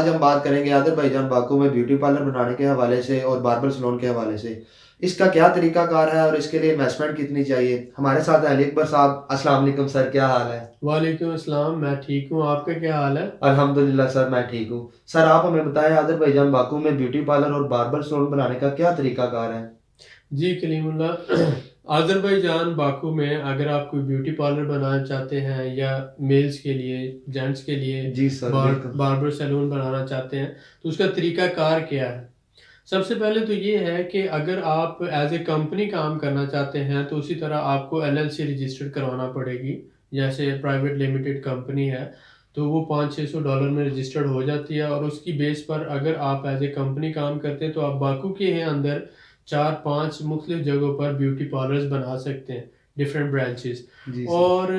آج ہم بات کریں گے عادل بھائی جان باکو میں بیوٹی پارلر بنانے کے حوالے سے اور باربر سلون کے حوالے سے. اس کا کیا طریقہ کار ہے اور اس کے لیے انویسٹمنٹ کتنی چاہیے؟ ہمارے ساتھ علی اکبر صاحب. السلام علیکم سر، کیا حال ہے؟ وعلیکم السلام، میں ٹھیک ہوں، آپ کا کیا حال ہے؟ الحمدللہ سر، میں ٹھیک ہوں. سر آپ ہمیں بتائیں عادل بھائی جان باکو میں بیوٹی پارلر اور باربر سلون بنانے کا کیا طریقہ کار ہے؟ جی کلیم اللہ، آذربائیجان باکو میں اگر آپ کوئی بیوٹی پارلر بنانا چاہتے ہیں یا میلز کے لیے، جینٹس کے لیے جی سر بالکل. باربر سیلون بنانا چاہتے ہیں تو اس کا طریقہ کار کیا ہے؟ سب سے پہلے تو یہ ہے کہ اگر آپ ایز اے کمپنی کام کرنا چاہتے ہیں تو اسی طرح آپ کو LLC رجسٹرڈ کروانا پڑے گی. جیسے پرائیویٹ لمیٹڈ کمپنی ہے تو وہ $500-600 میں رجسٹرڈ ہو جاتی ہے، اور اس کی بیس پر اگر آپ ایز اے کمپنی کام کرتے ہیں تو آپ باکو کے ہیں اندر 4-5 مختلف جگہوں پر بیوٹی پارلرز بنا سکتے ہیں، ڈفرینٹ برانچز. جی سر. اور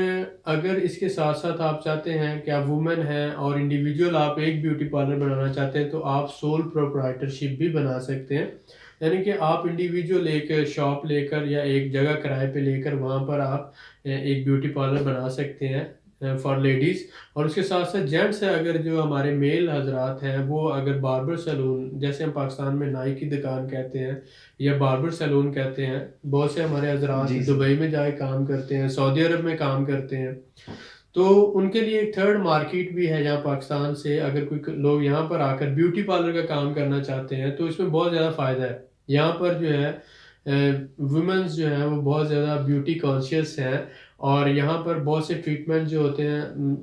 اگر اس کے ساتھ ساتھ آپ چاہتے ہیں کہ آپ وومن ہیں اور انڈیویجول آپ ایک بیوٹی پارلر بنانا چاہتے ہیں تو آپ سول پروپرائٹرشپ بھی بنا سکتے ہیں. یعنی کہ آپ انڈیویجول ایک شاپ لے کر یا ایک جگہ کرائے پہ لے کر وہاں پر آپ ایک بیوٹی پارلر بنا سکتے ہیں فار لیڈیز. اور اس کے ساتھ ساتھ جینٹس ہے، اگر جو ہمارے میل حضرات ہیں وہ اگر باربر سیلون، جیسے ہم پاکستان میں نائی کی دکان کہتے ہیں یا باربر سیلون کہتے ہیں، بہت سے ہمارے حضرات جی سر. دبئی میں جائے کام کرتے ہیں، سعودی عرب میں کام کرتے ہیں، تو ان کے لیے ایک تھرڈ مارکیٹ بھی ہے یہاں پاکستان سے. اگر کوئی لوگ یہاں پر آ کر بیوٹی پارلر کا کام کرنا چاہتے ہیں تو اس میں بہت زیادہ فائدہ ہے. یہاں پر جو ہے ویمنز جو ہیں وہ بہت زیادہ بیوٹی کانشیس ہیں، اور یہاں پر بہت سے ٹریٹمنٹ جو ہوتے ہیں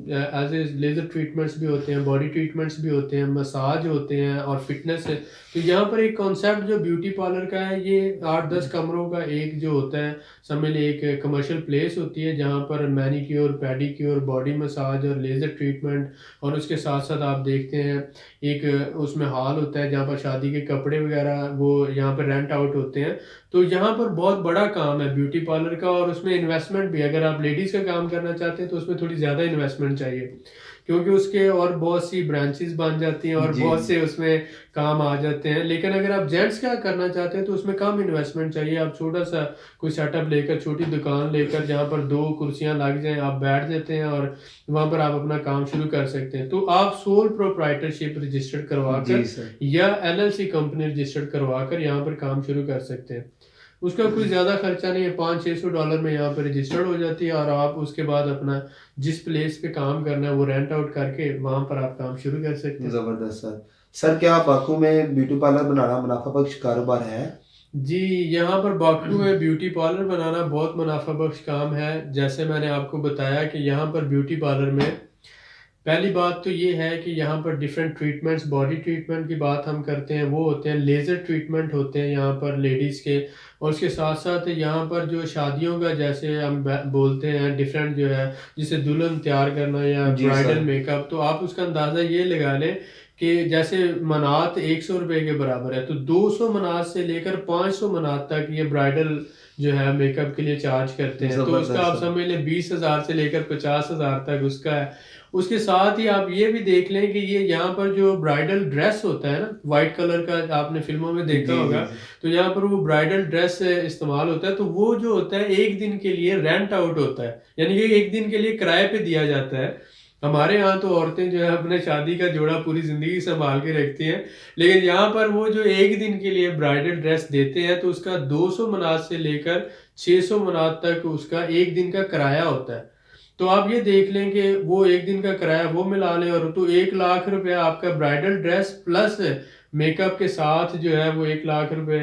ایز اے لیزر ٹریٹمنٹس بھی ہوتے ہیں، باڈی ٹریٹمنٹس بھی ہوتے ہیں، مساج ہوتے ہیں اور فٹنس ہے. تو یہاں پر ایک کانسیپٹ جو بیوٹی پارلر کا ہے، یہ 8-10 کمروں کا ایک جو ہوتا ہے، سمجھ لیں ایک کمرشل پلیس ہوتی ہے جہاں پر مینیکیور، پیڈیکیور، باڈی مساج اور لیزر ٹریٹمنٹ، اور اس کے ساتھ ساتھ آپ دیکھتے ہیں ایک اس میں ہال ہوتا ہے جہاں پر شادی کے کپڑے وغیرہ وہ یہاں پر رینٹ آؤٹ ہوتے ہیں. تو یہاں پر بہت بڑا کام ہے بیوٹی پارلر کا، اور اس میں انویسٹمنٹ بھی، اگر آپ لیڈیز کا کام کرنا چاہتے ہیں تو اس میں تھوڑی زیادہ انویسٹمنٹ چاہیے، کیونکہ اس کے اور بہت سی برانچز بن جاتی ہیں اور جی بہت جی. سے اس میں کام آ جاتے ہیں. لیکن اگر آپ جینٹس کا کرنا چاہتے ہیں تو اس میں کم انویسٹمنٹ چاہیے. آپ چھوٹا سا کوئی سیٹ اپ لے کر، چھوٹی دکان لے کر جہاں پر 2 کرسیاں لگ جائیں، آپ بیٹھ جاتے ہیں اور وہاں پر آپ اپنا کام شروع کر سکتے ہیں. تو آپ سول پروپرائٹرشپ رجسٹرڈ کروا جی کر سر. یا LLC کمپنی رجسٹرڈ کروا کر یہاں پر کام شروع کر سکتے ہیں. اس کا کوئی زیادہ خرچہ نہیں ہے، $500-600 میں یہاں پہ رجسٹرڈ ہو جاتی ہے، اور آپ اس کے بعد اپنا جس پلیس پہ کام کرنا ہے وہ رینٹ آؤٹ کر کے وہاں پر آپ کام شروع کر سکتے ہیں. زبردست سر. سر کیا باکو میں بیوٹی پارلر بنانا منافع بخش کاروبار ہے؟ جی، یہاں پر باکو میں بیوٹی پارلر بنانا بہت منافع بخش کام ہے. جیسے میں نے آپ کو بتایا کہ یہاں پر بیوٹی پارلر میں پہلی بات تو یہ ہے کہ یہاں پر ڈیفرنٹ ٹریٹمنٹس، باڈی ٹریٹمنٹ کی بات ہم کرتے ہیں، وہ ہوتے ہیں لیزر ٹریٹمنٹ ہوتے ہیں یہاں پر لیڈیز کے. اور اس کے ساتھ ساتھ یہاں پر جو شادیوں کا، جیسے ہم بولتے ہیں ڈیفرنٹ جو ہے، جسے دلہن تیار کرنا یا جی برائڈل سر. میک اپ، تو آپ اس کا اندازہ یہ لگا لیں کہ جیسے منات $100 کے برابر ہے، تو 200 منات سے لے کر 500 منات تک یہ برائڈل جو ہے میک اپ کے لیے چارج کرتے ہیں. تو اس کا زبردست آپ سر. سمجھ لیں 20,000 سے لے کر 50,000 تک اس کا ہے. اس کے ساتھ ہی آپ یہ بھی دیکھ لیں کہ یہ یہاں پر جو برائڈل ڈریس ہوتا ہے نا، وائٹ کلر کا، آپ نے فلموں میں جی دیکھا جی ہوگا، جی. تو یہاں پر وہ برائڈل ڈریس استعمال ہوتا ہے. تو وہ جو ہوتا ہے ایک دن کے لیے رینٹ آؤٹ ہوتا ہے، یعنی کہ ایک دن کے لیے کرائے پہ دیا جاتا ہے. ہمارے ہاں تو عورتیں جو ہے اپنے شادی کا جوڑا پوری زندگی سنبھال کے رکھتی ہیں، لیکن یہاں پر وہ جو ایک دن کے لیے برائڈل ڈریس دیتے ہیں تو اس کا 200 منات سے لے کر 600 منات تک اس کا ایک دن کا کرایہ ہوتا ہے. تو آپ یہ دیکھ لیں کہ وہ ایک دن کا کرایہ وہ ملا لیں، اور تو 1,00,000 روپے آپ کا bridal dress plus make up کے ساتھ جو ہے وہ 1,00,000 روپے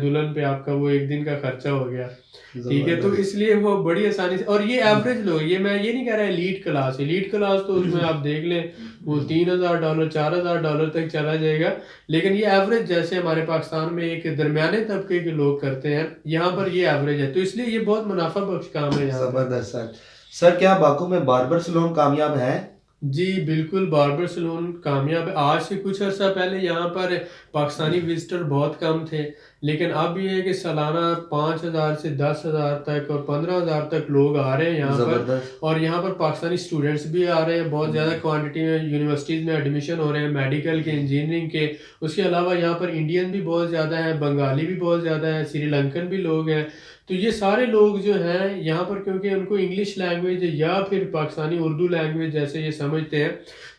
دلہن پہ آپ کا وہ ایک دن کا خرچہ ہو گیا. ٹھیک ہے، تو زبردست. اس لیے وہ بڑی آسانی سے، اور یہ ایوریج لوگ، یہ میں یہ نہیں کہہ رہا ایلیٹ کلاس، ایلیٹ کلاس تو اس میں آپ دیکھ لیں وہ $3,000 $4,000 تک چلا جائے گا. لیکن یہ ایوریج جیسے ہمارے پاکستان میں ایک درمیانے طبقے کے لوگ کرتے ہیں، یہاں پر یہ ایوریج ہے. تو اس لیے یہ بہت منافع بخش کام ہے یہاں پہ. زبردست سر. سر کیا باکو میں باربر سلون کامیاب ہے؟ جی بالکل، باربر سلون کامیاب ہے. آج سے کچھ عرصہ پہلے یہاں پر پاکستانی وزٹر بہت کم تھے، لیکن اب یہ ہے کہ سالانہ 5,000 سے 10,000 تک اور 15,000 تک لوگ آ رہے ہیں یہاں پر. زبردست. اور یہاں پر پاکستانی اسٹوڈنٹس بھی آ رہے ہیں بہت زیادہ کوانٹٹی میں، یونیورسٹیز میں ایڈمیشن ہو رہے ہیں میڈیکل کے، انجینئرنگ کے. اس کے علاوہ یہاں پر انڈین بھی بہت زیادہ ہیں، بنگالی بھی بہت زیادہ ہیں، سری لنکن بھی لوگ ہیں. تو یہ سارے لوگ جو ہیں یہاں پر کیونکہ ان کو انگلش لینگویج یا پھر پاکستانی اردو لینگویج جیسے یہ سمجھتے ہیں،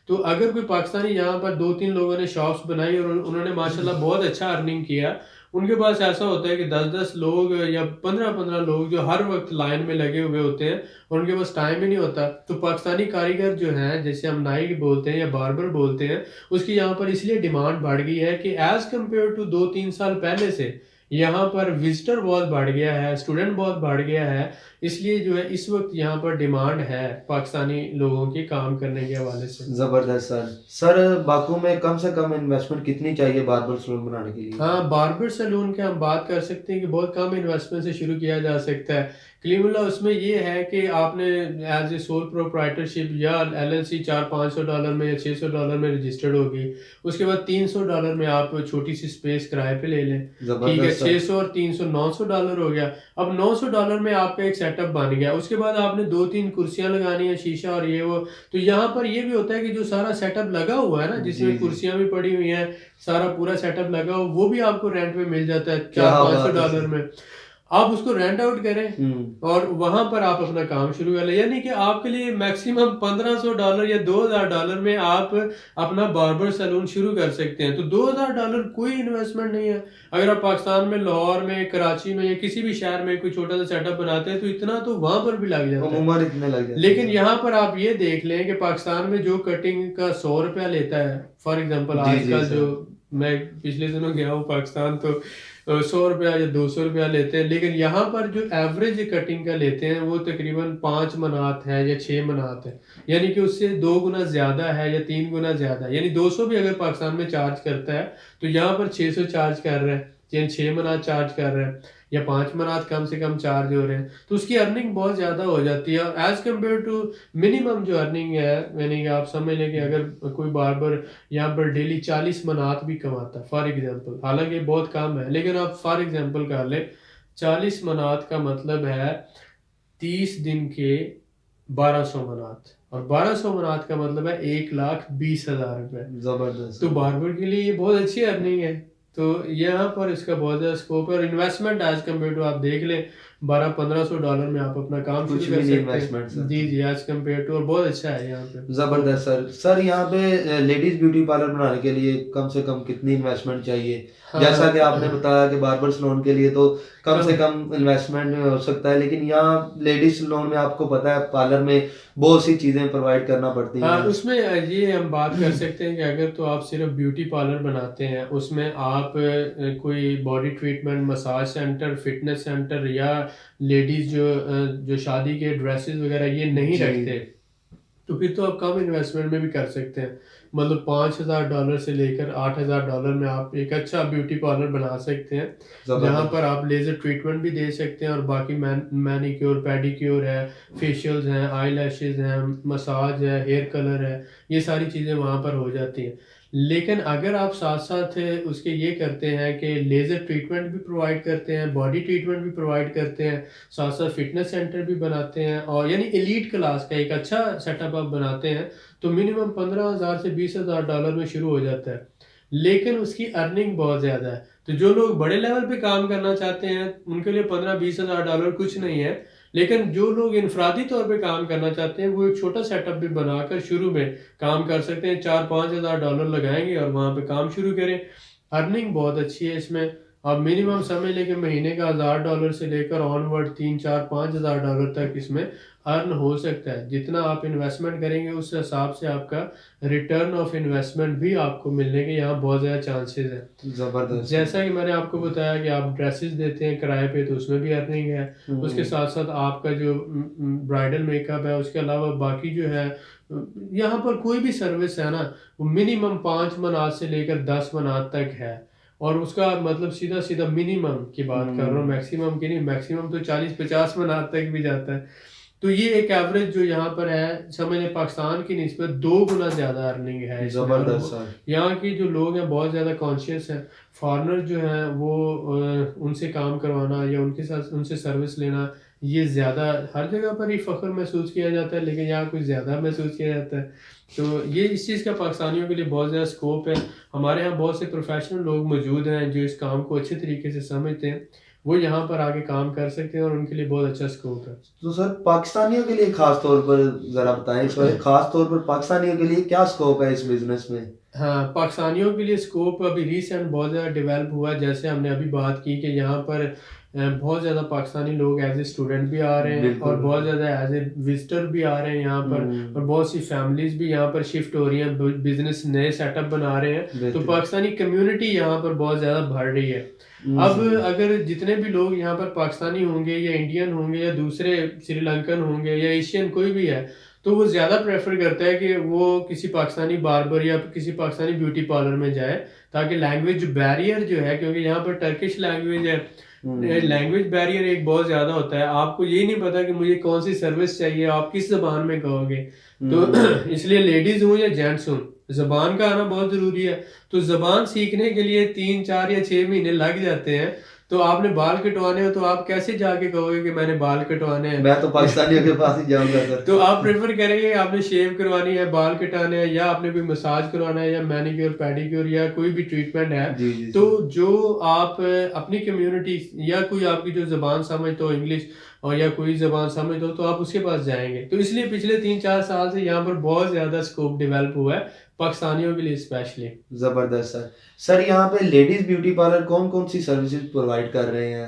تو اگر کوئی پاکستانی یہاں پر 2-3 لوگوں نے شاپس بنائی اور انہوں نے ماشاءاللہ بہت اچھا ارننگ کیا، ان کے پاس ایسا ہوتا ہے کہ 10-10 لوگ یا 15-15 لوگ جو ہر وقت لائن میں لگے ہوئے ہوتے ہیں اور ان کے پاس ٹائم ہی نہیں ہوتا، تو پاکستانی کاریگر جو ہیں جیسے ہم نائی بولتے ہیں یا باربر بولتے ہیں، اس کی یہاں پر اس لیے ڈیمانڈ بڑھ گئی ہے کہ ایز کمپیئر ٹو 2-3 سال پہلے سے یہاں پر وزٹر بہت بڑھ گیا ہے، اسٹوڈنٹ بہت بڑھ گیا ہے، اس لیے جو ہے اس وقت یہاں پر ڈیمانڈ ہے پاکستانی لوگوں کی کام کرنے کے حوالے سے۔ زبردست سر باکو میں کم سے کم انویسٹمنٹ کتنی چاہیے باربر سلون بنانے کے لیے؟ ہاں، باربر سیلون کی ہم بات کر سکتے ہیں کہ بہت کم انویسٹمنٹ سے شروع کیا جا سکتا ہے۔ کلیم اللہ اس میں یہ ہے کہ آپ نے ایز اے سول پروپرائٹرشپ یا LLC $400-500 میں یا $600 میں رجسٹرڈ ہوگی، اس کے بعد $300 میں آپ چھوٹی سی اسپیس کرائے پہ لے لیں، ٹھیک ہے، 600 اور 300 $900 ہو گیا۔ اب $900 میں آپ کا ایک سیٹ اپ بن گیا، اس کے بعد آپ نے 2-3 کرسیاں لگانی ہیں، شیشہ اور یہ وہ، تو یہاں پر یہ بھی ہوتا ہے کہ جو سارا سیٹ اپ لگا ہوا ہے نا، جس میں کرسیاں بھی پڑی ہوئی ہیں، سارا پورا سیٹ اپ لگا ہو، وہ بھی آپ کو رینٹ پہ مل جاتا ہے $400-500 میں۔ آپ اس کو رینٹ آؤٹ کریں اور وہاں پر آپ اپنا کام شروع کر لیں، یعنی کہ آپ کے لیے میکسیمم $1500 یا $2000 میں آپ اپنا باربر سیلون شروع کر سکتے ہیں۔ تو $2000 کوئی انویسٹمنٹ نہیں ہے۔ اگر آپ پاکستان میں لاہور میں، کراچی میں یا کسی بھی شہر میں کوئی چھوٹا سا سیٹ اپ بناتے ہیں تو اتنا تو وہاں پر بھی لگ جاتا ہے، لیکن یہاں پر آپ یہ دیکھ لیں کہ پاکستان میں جو کٹنگ کا $100 لیتا ہے، فار ایگزامپل آج کل جو میں پچھلے دنوں گیا ہوں پاکستان تو $100 یا $200 لیتے ہیں، لیکن یہاں پر جو ایوریج کٹنگ کا لیتے ہیں وہ تقریباً 5 منات ہے یا 6 منات ہے، یعنی کہ اس سے 2 گنا زیادہ ہے یا 3 گنا زیادہ ہے، یعنی 200 بھی اگر پاکستان میں چارج کرتا ہے تو یہاں پر 600 چارج کر رہے ہیں، یعنی 6 منات چارج کر رہے ہیں یا 5 منات کم سے کم چارج ہو رہے ہیں، تو اس کی ارننگ بہت زیادہ ہو جاتی ہے۔ اور ایز کمپیئر ٹو منیمم جو ارننگ ہے، یعنی کہ آپ سمجھ لیں کہ اگر کوئی باربر یہاں پر ڈیلی 40 منات بھی کماتا ہے فار ایگزامپل، حالانکہ یہ بہت کم ہے لیکن آپ فار ایگزامپل کر لیں 40 منات کا مطلب ہے 30 دن کے 1200 منات، اور 1200 منات کا مطلب ہے 1,20,000 روپے۔ زبردست۔ تو باربر کے لیے یہ بہت اچھی ارننگ ہے، تو یہاں پر اس کا بہت زیادہ اسکوپ ہے، اور انویسٹمنٹ ایز کمپیئر ٹو آپ دیکھ لیں $1200-1500 میں آپ اپنا کام شروع کر سکتے ہیں، جی ایز کمپیئر ٹو، اور بہت اچھا ہے یہاں پہ۔ زبردست سر یہاں پہ لیڈیز بیوٹی پارلر بنانے کے لیے کم سے کم کتنی انویسٹمنٹ چاہیے؟ جیسا کہ آپ نے بتایا کہ باربر سلون کے لیے تو کم سے کم انویسٹمنٹ ہو سکتا ہے، لیکن یہاں لیڈیز سلون میں آپ کو پتا ہے پارلر میں بہت سی چیزیں پرووائڈ کرنا پڑتی ہیں۔ اس میں یہ ہم بات کر سکتے ہیں کہ اگر تو آپ صرف بیوٹی پارلر بناتے ہیں، اس میں آپ کوئی body treatment, massage centre, fitness centre یا لیڈیز جو شادی کے ڈریسز وغیرہ یہ نہیں رکھتے، تو پھر تو آپ کم انویسٹمنٹ میں بھی کر سکتے ہیں، مطلب $5000 سے لے کر $8000 میں آپ ایک اچھا بیوٹی پارلر بنا سکتے ہیں، جہاں پر آپ لیزر ٹریٹمنٹ بھی دے سکتے ہیں اور باقی مینیکیور، پیڈیکیور ہے، فیشیلز ہیں، آئی لیشز ہیں، مساج ہے، ہیئر کلر ہے، یہ ساری چیزیں وہاں پر ہو جاتی ہیں۔ لیکن اگر آپ ساتھ ساتھ اس کے یہ کرتے ہیں کہ لیزر ٹریٹمنٹ بھی پرووائڈ کرتے ہیں، باڈی ٹریٹمنٹ بھی پرووائڈ کرتے ہیں، ساتھ ساتھ فٹنس سینٹر بھی بناتے ہیں، اور یعنی ایلیٹ کلاس کا ایک اچھا سیٹ اپ آپ بناتے ہیں، تو منیمم $15,000 سے $20,000 میں شروع ہو جاتا ہے، لیکن اس کی ارننگ بہت زیادہ ہے۔ تو جو لوگ بڑے لیول پہ کام کرنا چاہتے ہیں ان کے لیے $15,000-20,000 کچھ نہیں ہے، لیکن جو لوگ انفرادی طور پہ کام کرنا چاہتے ہیں وہ ایک چھوٹا سیٹ اپ بھی بنا کر شروع میں کام کر سکتے ہیں، $4-5,000 لگائیں گے اور وہاں پہ کام شروع کریں۔ ارننگ بہت اچھی ہے اس میں، آپ منیمم سمجھ لیں کہ مہینے کا $1000 سے لے کر آن ورڈ $3-4-5,000 تک اس میں ارن ہو سکتا ہے۔ جتنا آپ انویسٹمنٹ کریں گے اس حساب سے آپ کا ریٹرن آف انویسٹمنٹ بھی آپ کو ملنے کے یہاں بہت زیادہ چانسز ہیں۔ زبردست۔ جیسا کہ میں نے آپ کو بتایا کہ آپ ڈریسز دیتے ہیں کرائے پہ تو اس میں بھی ارننگ ہے، اس کے ساتھ ساتھ آپ کا جو برائڈل میک اپ ہے، اس کے علاوہ باقی جو ہے یہاں پر کوئی بھی سروس ہے نا وہ منیمم 5 منات سے لے کر 10 منات تک ہے، اور اس کا مطلب سیدھا سیدھا منیمم کی بات کر رہا ہوں، میکسیمم کی نہیں، میکسیمم تو 40-50 منات تک بھی جاتا ہے۔ تو یہ ایک ایوریج جو یہاں پر ہے، سمجھیں پاکستان کی نسبت 2 گنا زیادہ ارننگ ہے اس میں۔ یہاں کی جو لوگ ہیں بہت زیادہ کانشیس ہیں، فارنر جو ہیں وہ ان سے کام کروانا یا ان کے ساتھ ان سے سروس لینا، یہ زیادہ ہر جگہ پر ہی فخر محسوس کیا جاتا ہے، لیکن یہاں کچھ زیادہ محسوس کیا جاتا ہے، تو یہ اس چیز کا پاکستانیوں کے لیے بہت زیادہ اسکوپ ہے۔ ہمارے ہاں بہت سے پروفیشنل لوگ موجود ہیں جو اس کام کو اچھے طریقے سے سمجھتے ہیں، وہ یہاں پر آ کے کام کر سکتے ہیں اور ان کے لیے بہت اچھا اسکوپ ہے. تو سر پاکستانیوں کے لیے خاص طور پر ذرا بتائیں اس بارے، خاص طور پر پاکستانیوں کے لیے کیا اسکوپ ہے اس بزنس میں؟ ہاں، پاکستانیوں کے لیے اسکوپ ابھی ریسنٹ بہت زیادہ ڈیولپ ہوا ہے. جیسے ہم نے ابھی بات کی کہ یہاں پر بہت زیادہ پاکستانی لوگ ایز اے اسٹوڈنٹ بھی آ رہے ہیں اور بالکل بہت زیادہ ایز اے وزٹر بھی آ رہے ہیں یہاں پر، اور بہت سی فیملیز بھی یہاں پر شفٹ ہو رہی ہیں، بزنس نئے سیٹ اپ بنا رہے ہیں. تو بہتر. پاکستانی کمیونٹی یہاں پر بہت زیادہ بڑھ رہی ہے. اب اگر جتنے بھی لوگ یہاں پر پاکستانی ہوں گے یا انڈین ہوں گے یا دوسرے سری لنکن ہوں گے یا ایشین کوئی بھی ہے، تو وہ زیادہ پریفر کرتا ہے کہ وہ کسی پاکستانی باربر یا کسی پاکستانی بیوٹی پارلر میں جائے، تاکہ لینگویج بیریئر جو ہے، کیونکہ یہاں پر ٹرکش لینگویج ہے، لینگویج بیریئر ایک بہت زیادہ ہوتا ہے. آپ کو یہی نہیں پتا کہ مجھے کون سی سروس چاہیے، آپ کس زبان میں کہو گے. تو اس لیے لیڈیز ہوں یا جینٹس ہوں، زبان کا آنا بہت ضروری ہے. تو زبان سیکھنے کے لیے 3 4 یا 6 مہینے لگ جاتے ہیں. تو آپ نے بال کٹوانے ہو تو آپ کیسے جا کے کہو گے کہ میں نے بال کٹوانے ہیں؟ میں تو پاکستانیوں کے پاس ہی جاؤں گا سر. تو آپ پریفر کریں گے آپ نے شیو کروانی ہے، بال کٹانے ہیں، یا آپ نے کوئی مساج کروانا ہے یا مینیکیور پیڈیکیور یا کوئی بھی ٹریٹمنٹ ہے. تو جو آپ اپنی کمیونٹی یا کوئی آپ کی جو زبان سمجھتے ہو انگلش اور یا کوئی زبان سمجھتے ہو تو آپ اس کے پاس جائیں گے. تو اس لیے پچھلے 3 4 سال سے یہاں پر بہت زیادہ اسکوپ ڈیولپ ہوا ہے پاکستانیوں کے لیے اسپیشلی. زبردست سر. سر یہاں پہ لیڈیز بیوٹی پارلر کون کون سی سروسز پرووائڈ کر رہے ہیں؟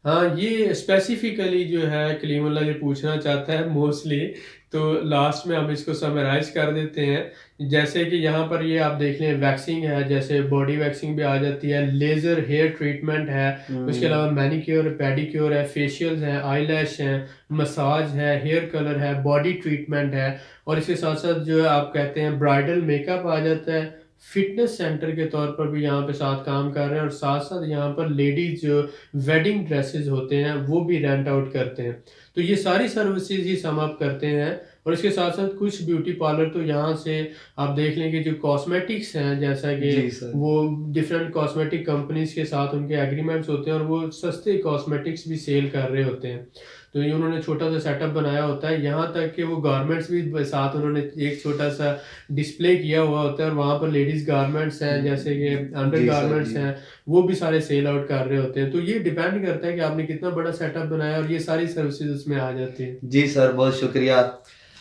ہاں، یہ اسپیسیفکلی جو ہے کلیم اللہ یہ پوچھنا چاہتا ہے موسٹلی، تو لاسٹ میں ہم اس کو سمرائز کر دیتے ہیں. جیسے کہ یہاں پر یہ آپ دیکھ لیں ویکسنگ ہے، جیسے باڈی ویکسنگ بھی آ جاتی ہے، لیزر ہیئر ٹریٹمنٹ ہے، اس کے علاوہ مینیکیور پیڈیکیور ہے، فیشیلز ہیں، آئی لیش ہیں، مساج ہے، ہیئر کلر ہے، باڈی ٹریٹمنٹ ہے، اور اس کے ساتھ ساتھ جو ہے آپ کہتے ہیں برائڈل میک اپ آ جاتا ہے. فٹنس سینٹر کے طور پر بھی یہاں پہ ساتھ کام کر رہے ہیں، اور ساتھ ساتھ یہاں پر لیڈیز جو ویڈنگ ڈریسز ہوتے ہیں وہ بھی رینٹ آؤٹ کرتے ہیں. تو یہ ساری سروسز ہی سم اپ کرتے ہیں. اور اس کے ساتھ ساتھ کچھ بیوٹی پارلر تو یہاں سے آپ دیکھ لیں کہ جو کاسمیٹکس ہیں، جیسا کہ وہ ڈفرینٹ کاسمیٹک کمپنیز کے ساتھ ان کے ایگریمنٹس ہوتے ہیں اور وہ سستے کاسمیٹکس بھی سیل کر رہے ہوتے ہیں. تو یہ انہوں نے چھوٹا سا سیٹ اپ بنایا ہوتا ہے، یہاں تک کہ وہ گارمنٹس بھی ساتھ انہوں نے ایک چھوٹا سا ڈسپلے کیا ہوا ہوتا ہے، اور وہاں پر لیڈیز گارمنٹس ہیں جیسے کہ انڈر گارمنٹس ہیں، وہ بھی سارے سیل آؤٹ کر رہے ہوتے ہیں. تو یہ ڈیپینڈ کرتا ہے کہ آپ نے کتنا بڑا سیٹ اپ بنایا، اور یہ ساری سروسز اس میں آ جاتی ہیں. جی سر، بہت شکریہ.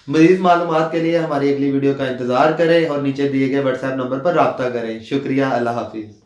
مزید معلومات کے لیے ہماری اگلی ویڈیو کا انتظار کریں اور نیچے دیے گئے واٹس ایپ نمبر پر رابطہ کریں. شکریہ. اللہ حافظ.